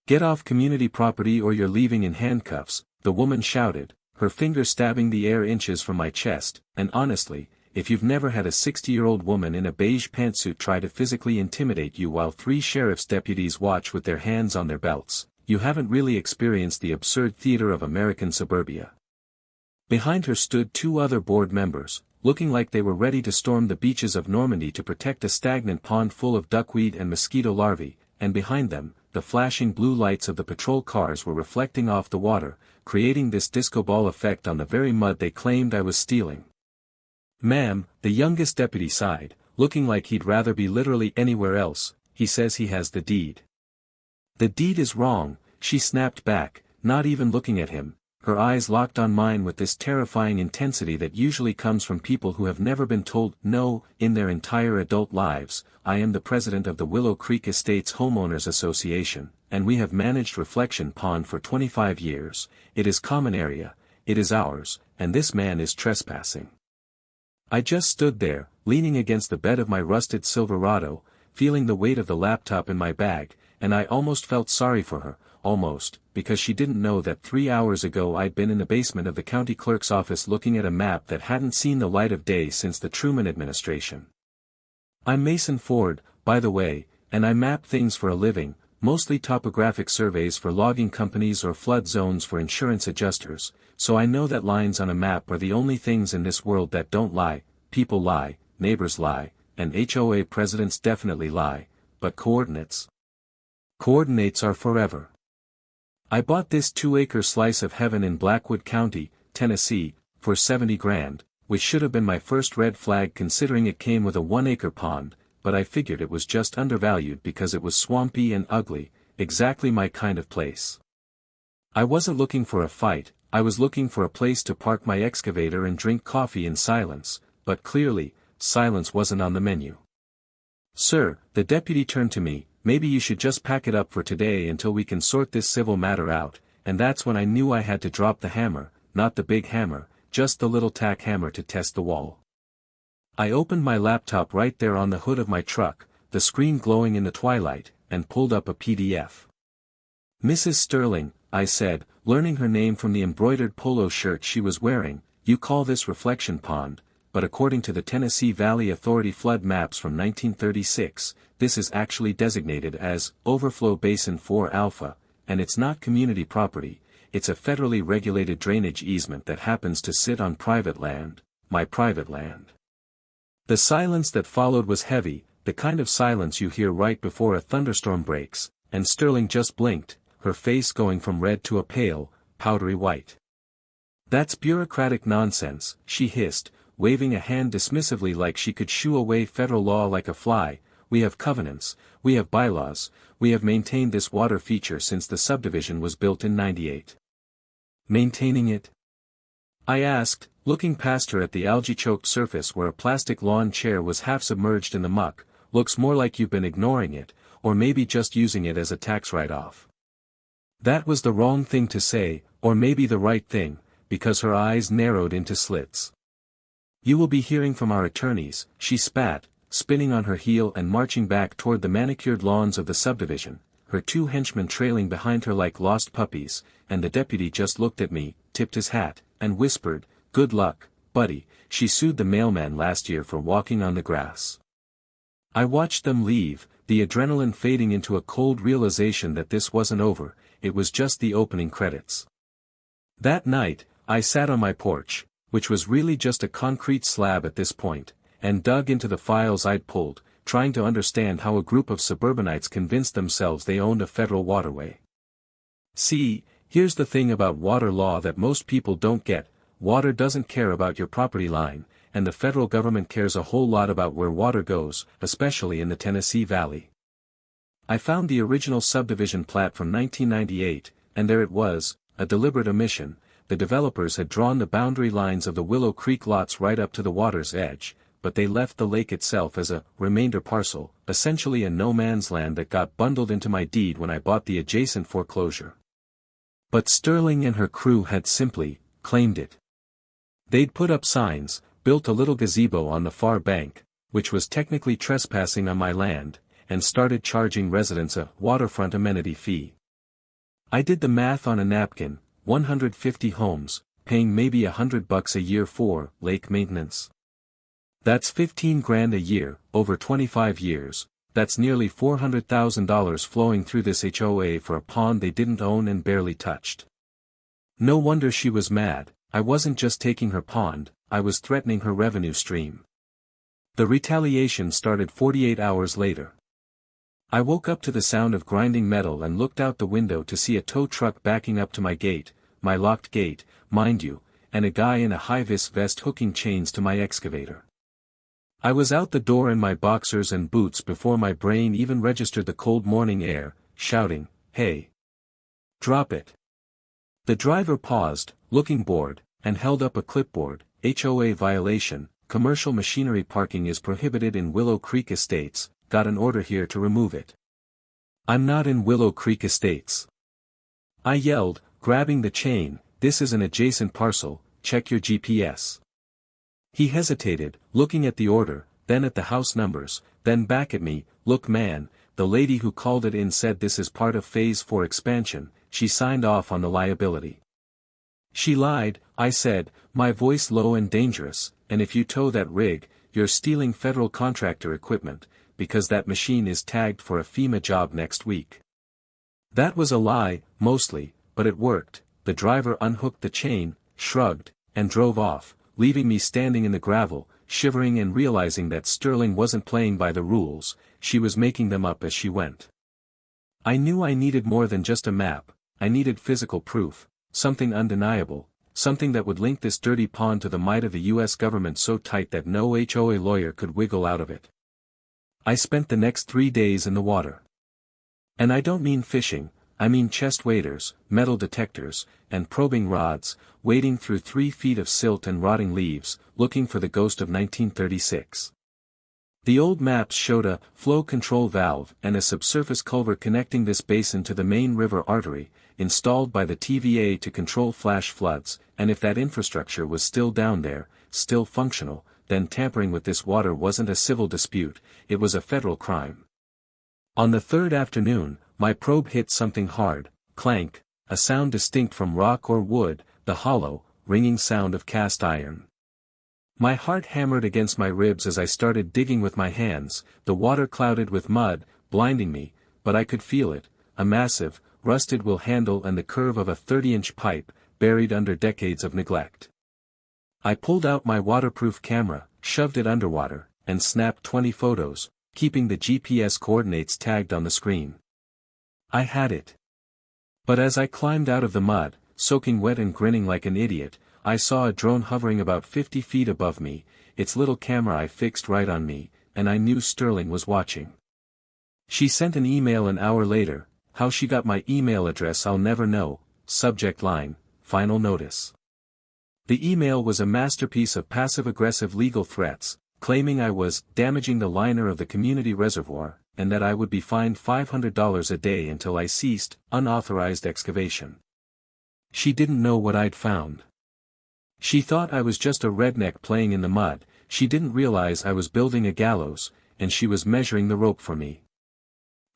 "Get off community property or you're leaving in handcuffs," the woman shouted, her finger stabbing the air inches from my chest, and honestly, if you've never had a 60-year-old woman in a beige pantsuit try to physically intimidate you while 3 sheriff's deputies watch with their hands on their belts, you haven't really experienced the absurd theater of American suburbia. Behind her stood 2 other board members, looking like they were ready to storm the beaches of Normandy to protect a stagnant pond full of duckweed and mosquito larvae, and behind them, the flashing blue lights of the patrol cars were reflecting off the water, creating this disco ball effect on the very mud they claimed I was stealing. "Ma'am," the youngest deputy sighed, looking like he'd rather be literally anywhere else, "he says he has the deed." "The deed is wrong," she snapped back, not even looking at him, her eyes locked on mine with this terrifying intensity that usually comes from people who have never been told no in their entire adult lives. "I am the president of the Willow Creek Estates Homeowners Association, and we have managed Reflection Pond for 25 years, it is common area, it is ours, and this man is trespassing." I just stood there, leaning against the bed of my rusted Silverado, feeling the weight of the laptop in my bag, and I almost felt sorry for her, almost, because she didn't know that 3 hours ago I'd been in the basement of the county clerk's office looking at a map that hadn't seen the light of day since the Truman administration. I'm Mason Ford, by the way, and I map things for a living, mostly topographic surveys for logging companies or flood zones for insurance adjusters, so I know that lines on a map are the only things in this world that don't lie. People lie, neighbors lie, and HOA presidents definitely lie, but coordinates? Coordinates are forever. I bought this 2-acre slice of heaven in Blackwood County, Tennessee, for $70,000, which should have been my first red flag considering it came with a 1-acre pond, but I figured it was just undervalued because it was swampy and ugly, exactly my kind of place. I wasn't looking for a fight, I was looking for a place to park my excavator and drink coffee in silence, but clearly, silence wasn't on the menu. "Sir," the deputy turned to me, "maybe you should just pack it up for today until we can sort this civil matter out," and that's when I knew I had to drop the hammer, not the big hammer, just the little tack hammer to test the wall. I opened my laptop right there on the hood of my truck, the screen glowing in the twilight, and pulled up a PDF. "Mrs. Sterling," I said, learning her name from the embroidered polo shirt she was wearing, "you call this Reflection Pond, but according to the Tennessee Valley Authority flood maps from 1936, this is actually designated as Overflow Basin 4 Alpha, and it's not community property, it's a federally regulated drainage easement that happens to sit on private land, my private land." The silence that followed was heavy, the kind of silence you hear right before a thunderstorm breaks, and Sterling just blinked, her face going from red to a pale, powdery white. "That's bureaucratic nonsense," she hissed, waving a hand dismissively like she could shoo away federal law like a fly. "We have covenants, we have bylaws, we have maintained this water feature since the subdivision was built in '98. "Maintaining it?" I asked, looking past her at the algae-choked surface where a plastic lawn chair was half submerged in the muck. "Looks more like you've been ignoring it, or maybe just using it as a tax write-off." That was the wrong thing to say, or maybe the right thing, because her eyes narrowed into slits. "You will be hearing from our attorneys," she spat, spinning on her heel and marching back toward the manicured lawns of the subdivision, her 2 henchmen trailing behind her like lost puppies, and the deputy just looked at me, tipped his hat, and whispered, "Good luck, buddy, she sued the mailman last year for walking on the grass." I watched them leave, the adrenaline fading into a cold realization that this wasn't over, it was just the opening credits. That night, I sat on my porch, which was really just a concrete slab at this point, and dug into the files I'd pulled, trying to understand how a group of suburbanites convinced themselves they owned a federal waterway. See, here's the thing about water law that most people don't get: water doesn't care about your property line, and the federal government cares a whole lot about where water goes, especially in the Tennessee Valley. I found the original subdivision plat from 1998, and there it was, a deliberate omission. The developers had drawn the boundary lines of the Willow Creek lots right up to the water's edge, but they left the lake itself as a remainder parcel, essentially a no-man's land that got bundled into my deed when I bought the adjacent foreclosure. But Sterling and her crew had simply claimed it. They'd put up signs, built a little gazebo on the far bank, which was technically trespassing on my land, and started charging residents a waterfront amenity fee. I did the math on a napkin, 150 homes, paying maybe $100 a year for lake maintenance. That's 15 grand a year, over 25 years, that's nearly $400,000 flowing through this HOA for a pond they didn't own and barely touched. No wonder she was mad. I wasn't just taking her pond, I was threatening her revenue stream. The retaliation started 48 hours later. I woke up to the sound of grinding metal and looked out the window to see a tow truck backing up to my gate, my locked gate, mind you, and a guy in a high-vis vest hooking chains to my excavator. I was out the door in my boxers and boots before my brain even registered the cold morning air, shouting, "Hey! Drop it!" The driver paused, looking bored, and held up a clipboard. HOA violation, commercial machinery parking is prohibited in Willow Creek Estates, got an order here to remove it. I'm not in Willow Creek Estates. I yelled, grabbing the chain, this is an adjacent parcel, check your GPS. He hesitated, looking at the order, then at the house numbers, then back at me, look man, the lady who called it in said this is part of Phase 4 expansion, she signed off on the liability. She lied, I said, my voice low and dangerous, and if you tow that rig, you're stealing federal contractor equipment, because that machine is tagged for a FEMA job next week. That was a lie, mostly, but it worked. The driver unhooked the chain, shrugged, and drove off, leaving me standing in the gravel, shivering and realizing that Sterling wasn't playing by the rules, she was making them up as she went. I knew I needed more than just a map, I needed physical proof, something undeniable, something that would link this dirty pond to the might of the US government so tight that no HOA lawyer could wiggle out of it. I spent the next 3 days in the water. And I don't mean fishing, I mean chest waders, metal detectors, and probing rods, wading through 3 feet of silt and rotting leaves, looking for the ghost of 1936. The old maps showed a flow control valve and a subsurface culvert connecting this basin to the main river artery, installed by the TVA to control flash floods, and if that infrastructure was still down there, still functional, then tampering with this water wasn't a civil dispute, it was a federal crime. On the third afternoon, my probe hit something hard, clank, a sound distinct from rock or wood, the hollow, ringing sound of cast iron. My heart hammered against my ribs as I started digging with my hands, the water clouded with mud, blinding me, but I could feel it, a massive, rusted will handle and the curve of a 30-inch pipe, buried under decades of neglect. I pulled out my waterproof camera, shoved it underwater, and snapped 20 photos, keeping the GPS coordinates tagged on the screen. I had it. But as I climbed out of the mud, soaking wet and grinning like an idiot, I saw a drone hovering about 50 feet above me, its little camera eye fixed right on me, and I knew Sterling was watching. She sent an email an hour later, how she got my email address I'll never know, subject line, final notice. The email was a masterpiece of passive-aggressive legal threats, claiming I was damaging the liner of the community reservoir, and that I would be fined $500 a day until I ceased unauthorized excavation. She didn't know what I'd found. She thought I was just a redneck playing in the mud, she didn't realize I was building a gallows, and she was measuring the rope for me.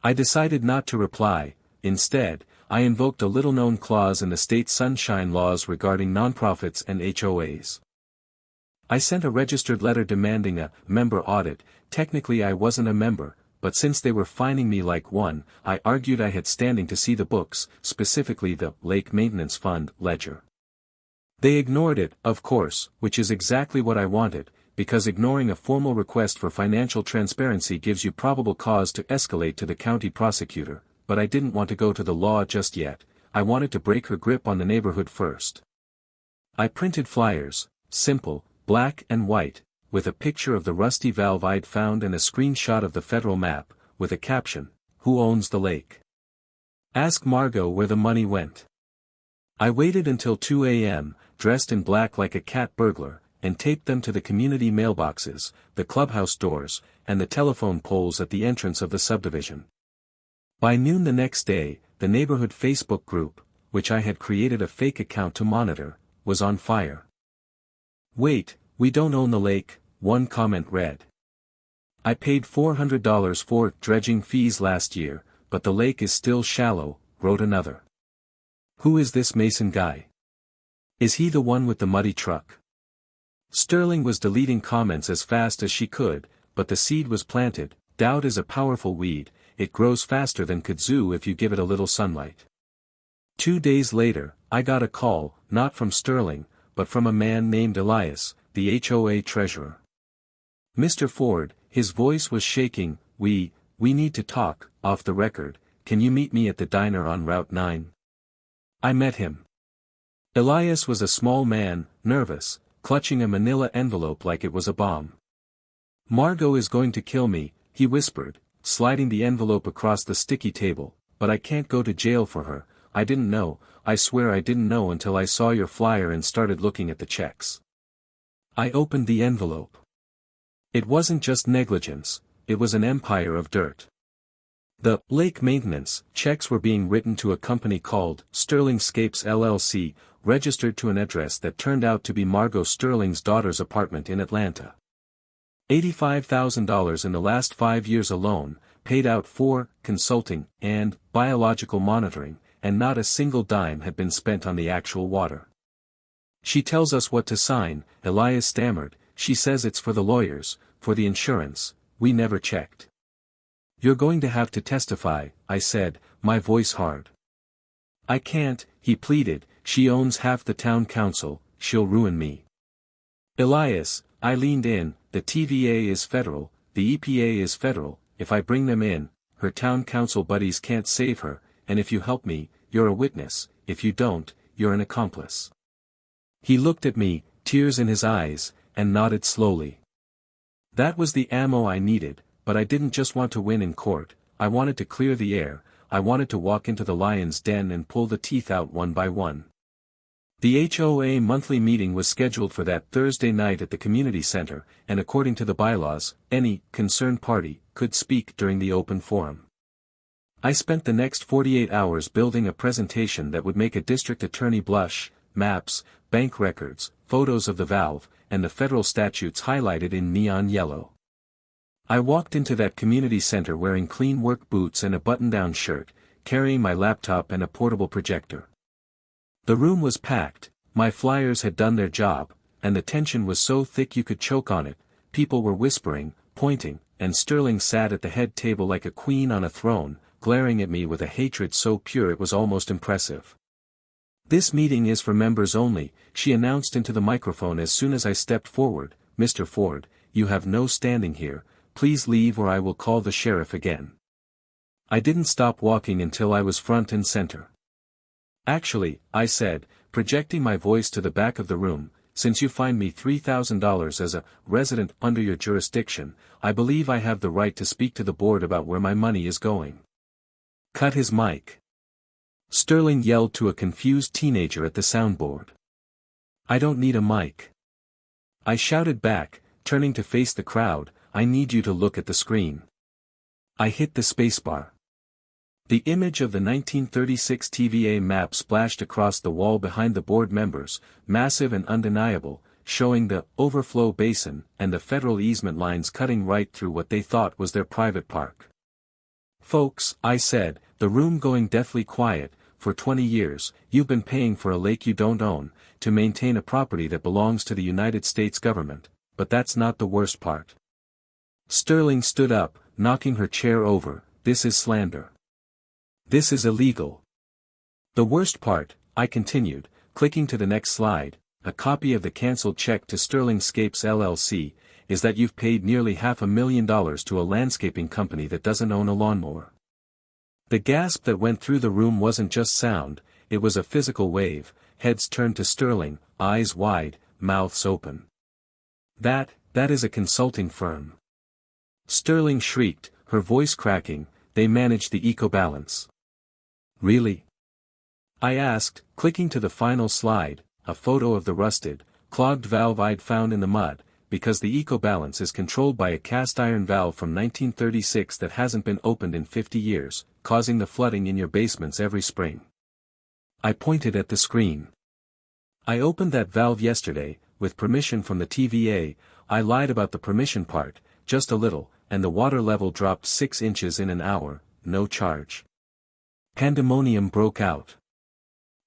I decided not to reply. Instead, I invoked a little-known clause in the state sunshine laws regarding nonprofits and HOAs. I sent a registered letter demanding a member audit. Technically I wasn't a member, but since they were fining me like one, I argued I had standing to see the books, specifically the Lake Maintenance Fund ledger. They ignored it, of course, which is exactly what I wanted, because ignoring a formal request for financial transparency gives you probable cause to escalate to the county prosecutor, but I didn't want to go to the law just yet, I wanted to break her grip on the neighborhood first. I printed flyers, simple, black and white, with a picture of the rusty valve I'd found and a screenshot of the federal map, with a caption, "Who owns the lake? Ask Margot where the money went." I waited until 2 a.m., dressed in black like a cat burglar, and taped them to the community mailboxes, the clubhouse doors, and the telephone poles at the entrance of the subdivision. By noon the next day, the neighborhood Facebook group, which I had created a fake account to monitor, was on fire. "Wait, we don't own the lake," one comment read. "I paid $400 for dredging fees last year, but the lake is still shallow," wrote another. Who is this Mason guy? Is he the one with the muddy truck? Sterling was deleting comments as fast as she could, but the seed was planted. Doubt is a powerful weed, it grows faster than kudzu if you give it a little sunlight. 2 days later, I got a call, not from Sterling, but from a man named Elias, the HOA treasurer. Mr. Ford, his voice was shaking, we need to talk, off the record, can you meet me at the diner on Route 9? I met him. Elias was a small man, nervous, clutching a manila envelope like it was a bomb. Margot is going to kill me, he whispered, sliding the envelope across the sticky table, but I can't go to jail for her. I didn't know, I swear I didn't know until I saw your flyer and started looking at the checks. I opened the envelope. It wasn't just negligence, it was an empire of dirt. The lake maintenance checks were being written to a company called Sterling Scapes LLC, registered to an address that turned out to be Margot Sterling's daughter's apartment in Atlanta. $85,000 in the last 5 years alone, paid out for consulting and biological monitoring, and not a single dime had been spent on the actual water. She tells us what to sign, Elias stammered, she says it's for the lawyers, for the insurance, we never checked. You're going to have to testify, I said, my voice hard. I can't, he pleaded, she owns half the town council, she'll ruin me. Elias, I leaned in, the TVA is federal, the EPA is federal, if I bring them in, her town council buddies can't save her, and if you help me, you're a witness, if you don't, you're an accomplice. He looked at me, tears in his eyes, and nodded slowly. That was the ammo I needed, but I didn't just want to win in court, I wanted to clear the air, I wanted to walk into the lion's den and pull the teeth out one by one. The HOA monthly meeting was scheduled for that Thursday night at the community center, and according to the bylaws, any concerned party could speak during the open forum. I spent the next 48 hours building a presentation that would make a district attorney blush, maps, bank records, photos of the valve, and the federal statutes highlighted in neon yellow. I walked into that community center wearing clean work boots and a button-down shirt, carrying my laptop and a portable projector. The room was packed, my flyers had done their job, and the tension was so thick you could choke on it, people were whispering, pointing, and Sterling sat at the head table like a queen on a throne, glaring at me with a hatred so pure it was almost impressive. This meeting is for members only, she announced into the microphone as soon as I stepped forward, Mr. Ford, you have no standing here, please leave or I will call the sheriff again. I didn't stop walking until I was front and center. Actually, I said, projecting my voice to the back of the room, since you fined me $3,000 as a resident under your jurisdiction, I believe I have the right to speak to the board about where my money is going. Cut his mic. Sterling yelled to a confused teenager at the soundboard. I don't need a mic. I shouted back, turning to face the crowd, I need you to look at the screen. I hit the spacebar. The image of the 1936 TVA map splashed across the wall behind the board members, massive and undeniable, showing the overflow basin and the federal easement lines cutting right through what they thought was their private park. Folks, I said, the room going deathly quiet, for 20 years, you've been paying for a lake you don't own, to maintain a property that belongs to the United States government, but that's not the worst part. Sterling stood up, knocking her chair over, this is slander. This is illegal. The worst part, I continued, clicking to the next slide, a copy of the cancelled check to Sterling Scapes LLC, is that you've paid nearly $500,000 to a landscaping company that doesn't own a lawnmower. The gasp that went through the room wasn't just sound, it was a physical wave, heads turned to Sterling, eyes wide, mouths open. That is a consulting firm. Sterling shrieked, her voice cracking, they manage the eco-balance. Really? I asked, clicking to the final slide, a photo of the rusted, clogged valve I'd found in the mud, because the eco-balance is controlled by a cast-iron valve from 1936 that hasn't been opened in 50 years, causing the flooding in your basements every spring. I pointed at the screen. I opened that valve yesterday, with permission from the TVA, I lied about the permission part, just a little, and the water level dropped 6 inches in an hour, no charge. Pandemonium broke out.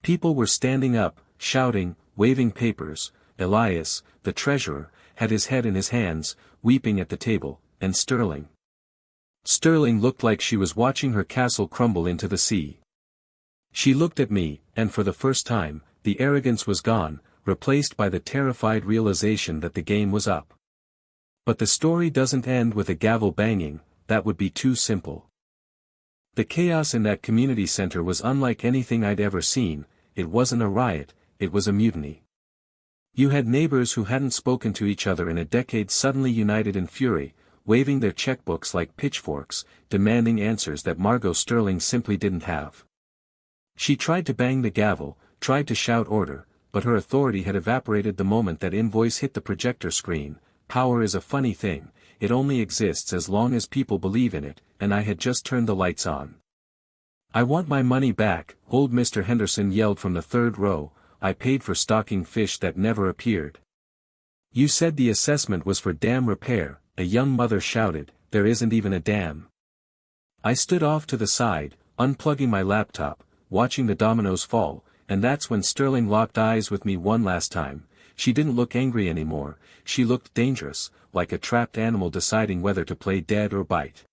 People were standing up, shouting, waving papers. Elias, the treasurer, had his head in his hands, weeping at the table, and Sterling. Sterling looked like she was watching her castle crumble into the sea. She looked at me, and for the first time, the arrogance was gone, replaced by the terrified realization that the game was up. But the story doesn't end with a gavel banging, that would be too simple. The chaos in that community center was unlike anything I'd ever seen. It wasn't a riot, it was a mutiny. You had neighbors who hadn't spoken to each other in a decade suddenly united in fury, waving their checkbooks like pitchforks, demanding answers that Margot Sterling simply didn't have. She tried to bang the gavel, tried to shout order, but her authority had evaporated the moment that invoice hit the projector screen. Power is a funny thing, it only exists as long as people believe in it, and I had just turned the lights on. "I want my money back," old Mr. Henderson yelled from the third row. "I paid for stocking fish that never appeared." "You said the assessment was for dam repair," a young mother shouted. "There isn't even a dam." I stood off to the side, unplugging my laptop, watching the dominoes fall, and that's when Sterling locked eyes with me one last time. She didn't look angry anymore, she looked dangerous, like a trapped animal deciding whether to play dead or bite.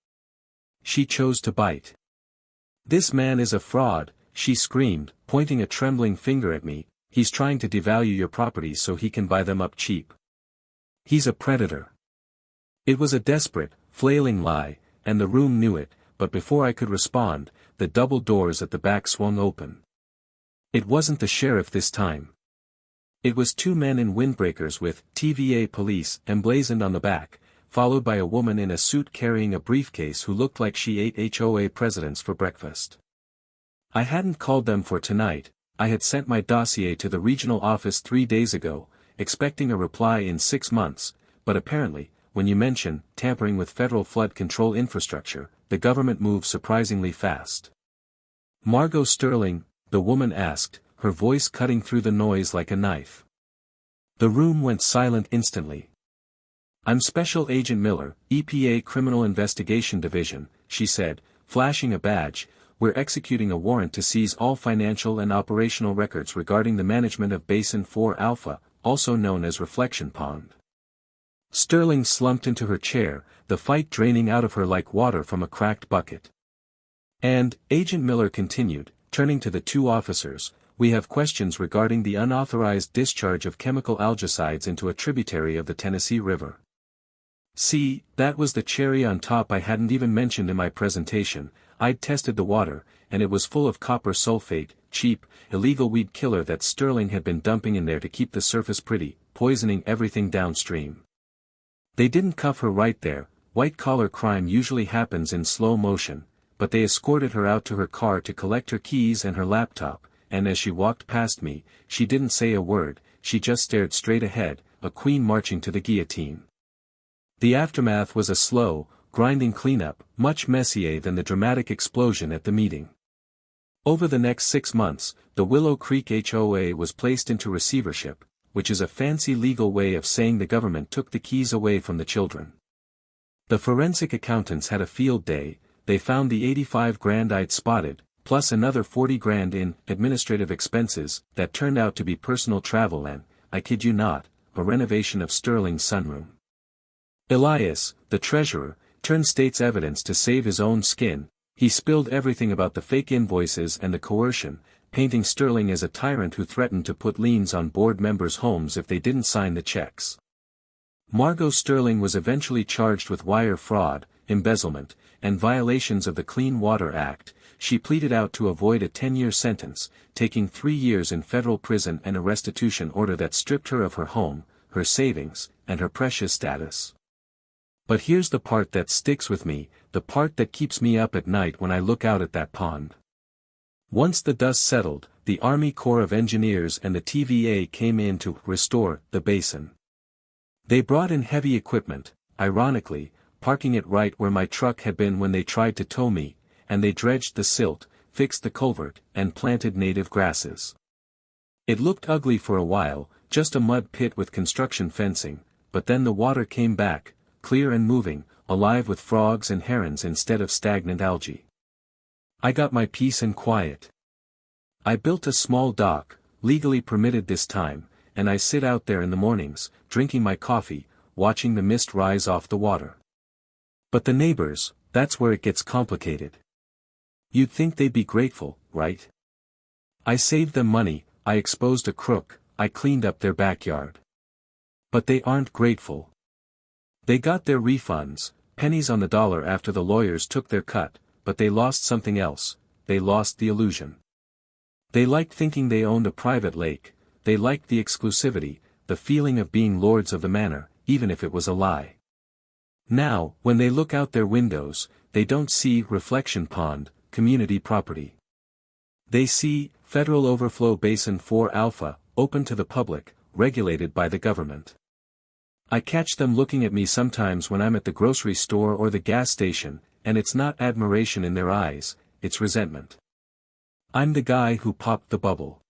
She chose to bite. "This man is a fraud," she screamed, pointing a trembling finger at me. "He's trying to devalue your properties so he can buy them up cheap. He's a predator." It was a desperate, flailing lie, and the room knew it, but before I could respond, the double doors at the back swung open. It wasn't the sheriff this time. It was two men in windbreakers with TVA police emblazoned on the back, followed by a woman in a suit carrying a briefcase who looked like she ate HOA presidents for breakfast. I hadn't called them for tonight. I had sent my dossier to the regional office 3 days ago, expecting a reply in 6 months, but apparently, when you mention tampering with federal flood control infrastructure, the government moves surprisingly fast. "Margot Sterling?" the woman asked, her voice cutting through the noise like a knife. The room went silent instantly. "I'm Special Agent Miller, EPA Criminal Investigation Division," she said, flashing a badge. "We're executing a warrant to seize all financial and operational records regarding the management of Basin 4 Alpha, also known as Reflection Pond." Sterling slumped into her chair, the fight draining out of her like water from a cracked bucket. "And," Agent Miller continued, turning to the two officers, "we have questions regarding the unauthorized discharge of chemical algicides into a tributary of the Tennessee River." See, that was the cherry on top I hadn't even mentioned in my presentation. I'd tested the water, and it was full of copper sulfate, cheap, illegal weed killer that Sterling had been dumping in there to keep the surface pretty, poisoning everything downstream. They didn't cuff her right there. White-collar crime usually happens in slow motion, but they escorted her out to her car to collect her keys and her laptop, and as she walked past me, she didn't say a word, she just stared straight ahead, a queen marching to the guillotine. The aftermath was a slow, grinding cleanup, much messier than the dramatic explosion at the meeting. Over the next 6 months, the Willow Creek HOA was placed into receivership, which is a fancy legal way of saying the government took the keys away from the children. The forensic accountants had a field day. They found the 85 grand I'd spotted, plus another 40 grand in administrative expenses that turned out to be personal travel and, I kid you not, a renovation of Sterling's sunroom. Elias, the treasurer, turned state's evidence to save his own skin. He spilled everything about the fake invoices and the coercion, painting Sterling as a tyrant who threatened to put liens on board members' homes if they didn't sign the checks. Margot Sterling was eventually charged with wire fraud, embezzlement, and violations of the Clean Water Act. She pleaded out to avoid a 10-year sentence, taking 3 years in federal prison and a restitution order that stripped her of her home, her savings, and her precious status. But here's the part that sticks with me, the part that keeps me up at night when I look out at that pond. Once the dust settled, the Army Corps of Engineers and the TVA came in to restore the basin. They brought in heavy equipment, ironically, parking it right where my truck had been when they tried to tow me, and they dredged the silt, fixed the culvert, and planted native grasses. It looked ugly for a while, just a mud pit with construction fencing, but then the water came back, clear and moving, alive with frogs and herons instead of stagnant algae. I got my peace and quiet. I built a small dock, legally permitted this time, and I sit out there in the mornings, drinking my coffee, watching the mist rise off the water. But the neighbors, that's where it gets complicated. You'd think they'd be grateful, right? I saved them money, I exposed a crook, I cleaned up their backyard. But they aren't grateful. They got their refunds, pennies on the dollar after the lawyers took their cut, but they lost something else, they lost the illusion. They liked thinking they owned a private lake, they liked the exclusivity, the feeling of being lords of the manor, even if it was a lie. Now, when they look out their windows, they don't see reflection pond, community property. They see federal overflow basin 4 alpha, open to the public, regulated by the government. I catch them looking at me sometimes when I'm at the grocery store or the gas station, and it's not admiration in their eyes, it's resentment. I'm the guy who popped the bubble.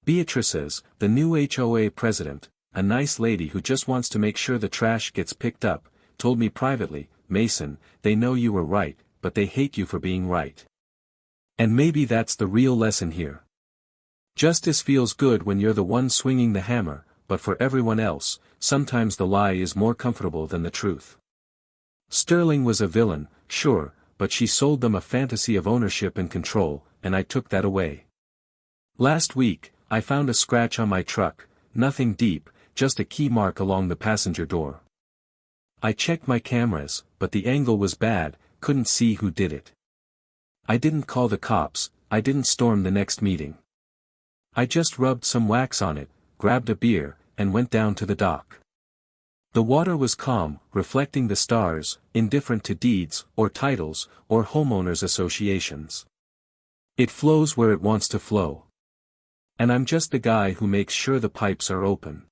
Beatrice's, the new HOA president, a nice lady who just wants to make sure the trash gets picked up, told me privately, Mason, they know you were right, but they hate you for being right. And maybe that's the real lesson here. Justice feels good when you're the one swinging the hammer, but for everyone else, sometimes the lie is more comfortable than the truth. Sterling was a villain, sure, but she sold them a fantasy of ownership and control, and I took that away. Last week, I found a scratch on my truck, nothing deep, just a key mark along the passenger door. I checked my cameras, but the angle was bad, couldn't see who did it. I didn't call the cops, I didn't storm the next meeting. I just rubbed some wax on it, grabbed a beer, and went down to the dock. The water was calm, reflecting the stars, indifferent to deeds, or titles, or homeowners associations. It flows where it wants to flow. And I'm just the guy who makes sure the pipes are open.